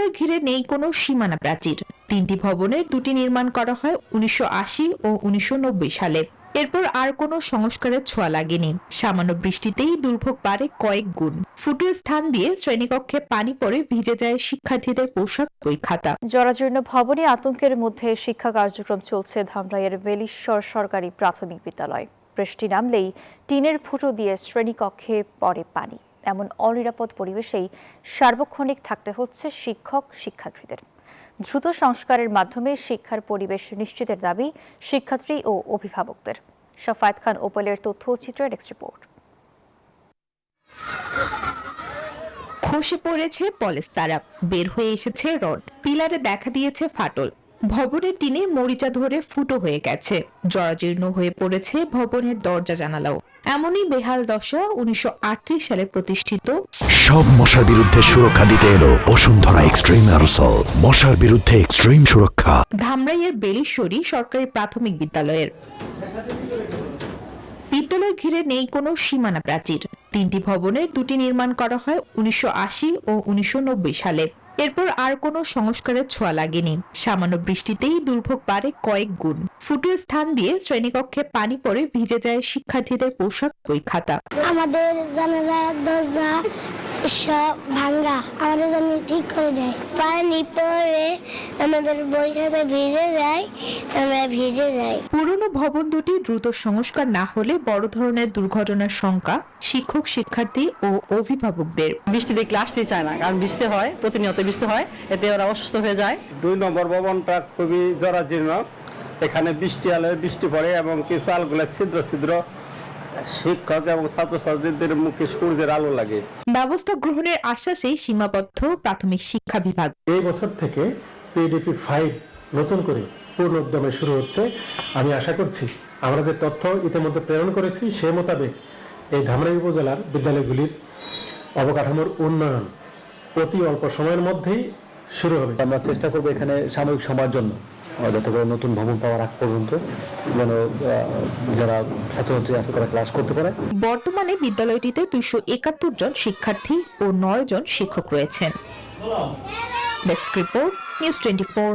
বিদ্যালয় ঘিরে নেই কোনো সীমানা প্রাচীর। 3টি ভবনের 2টি নির্মাণ করা হয় 1980 ও 1990 সালে। এরপর আর কোনো সংস্কারের ছোঁয়া লাগেনি। সামান্য বৃষ্টিতেই দুর্ভোগ বাড়ে কয়েক গুণ। ফুটো স্থান দিয়ে শ্রেণীকক্ষে পানি পড়ে ভিজে যায় শিক্ষার্থীদের পোশাক, বই, খাতা। জরাজীর্ণ ভবনে আতঙ্কের মধ্যে শিক্ষা কার্যক্রম চলছে ধামরাইয়ের বেলিশ্বর সরকারি প্রাথমিক বিদ্যালয়। বৃষ্টি নামলেই টিনের ফুটো দিয়ে শ্রেণীকক্ষে পড়ে পানি। এমন অনিরাপদ পরিবেশেই সার্বক্ষণিক থাকতে হচ্ছে শিক্ষক শিক্ষার্থীদের। দ্রুত সংস্কারের মাধ্যমে শিক্ষার পরিবেশ নিশ্চিতের দাবি শিক্ষার্থী ও অভিভাবকদের। শাফায়েত খান ওপেলের তথ্য ও চিত্রের ডেস্ক রিপোর্ট। খসে পড়েছে পলেস্তারা, বের হয়ে এসেছে রড, পিলারে দেখা দিয়েছে ফাটল। ভবনের টিনে মরিচা ধরে ফুটো হয়ে গেছে, জরাজীর্ণ হয়ে পড়েছে ভবনের দরজা জানালাও। এমনই বেহাল দশা 1938 সালে প্রতিষ্ঠিত সব মশার বিরুদ্ধে সুরক্ষা দিতে এলো বসুন্ধরা এক্সট্রিম অ্যারোসল, মশার বিরুদ্ধে এক্সট্রিম সুরক্ষা। ধামরাইয়ের বেলিশ্বরী সরকারি প্রাথমিক বিদ্যালয়ের বিদ্যালয় ঘিরে নেই কোনো সীমানা প্রাচীর। 3টি ভবনের 2টি নির্মাণ করা হয় 1980 ও 1990 সালে। এরপর আর কোনো সংস্কারের ছোঁয়া লাগেনি। সামান্য বৃষ্টিতেই দুর্ভোগ বাড়ে কয়েক গুণ। ফুটো স্থান দিয়ে শ্রেণীকক্ষে পানি পড়ে ভিজে যায় শিক্ষার্থীদের পোশাক, বই, খাতা। আমাদের জানালা দরজা সব ভাঙ্গা, আমাদের জন্য ঠিক করে দেয়। পানি পড়ে আমাদের বই খাতা ভিজে যায়, আমরা ভিজে যাই। পুরনো ভবন দুটি দ্রুত সংস্কার না হলে বড় ধরনের দুর্ঘটনার শঙ্কা শিক্ষক, শিক্ষার্থী ও অভিভাবকদের। বৃষ্টি দেখলে আসতে চায় না, কারণ বৃষ্টি হয়, প্রতিনিয়ত বৃষ্টি হয়, এতে ওরা অসুস্থ হয়ে যায়। 2 নম্বর ভবনটা খুবই জরাজীর্ণ। এখানে বৃষ্টি হলে বৃষ্টি পড়ে এবং কি চালগুলো ছিদ্র ছিদ্র, শিক্ষক এবং ছাত্রছাত্রীদের মুখে সূর্যের আলো লাগে। ব্যবস্থা গ্রহণের আশ্বাসেই সীমাবদ্ধ প্রাথমিক শিক্ষা বিভাগ। এই বছর থেকে পিডিপি 5 নতুন করে পূর্ণ উদ্যমে শুরু হচ্ছে। আমি আশা করছি আমরা যে তথ্য ইতিমধ্যে প্রেরণ করেছি সে মোতাবেক এই ধামরাই উপজেলার বিদ্যালয়গুলির অবকাঠামোর উন্নয়ন অতি অল্প সময়ের মধ্যেই শুরু হবে। আমরা চেষ্টা করবো এখানে সাময়িক সময়ের জন্য যাতে করে নতুন ভবন পাওয়ার আগ পর্যন্ত যেন যারা ছাত্রছাত্রী আছে তারা ক্লাস করতে পারে। বর্তমানে বিদ্যালয়টিতে 271 জন শিক্ষার্থী ও 9 জন শিক্ষক রয়েছেন। Desk report, news 24।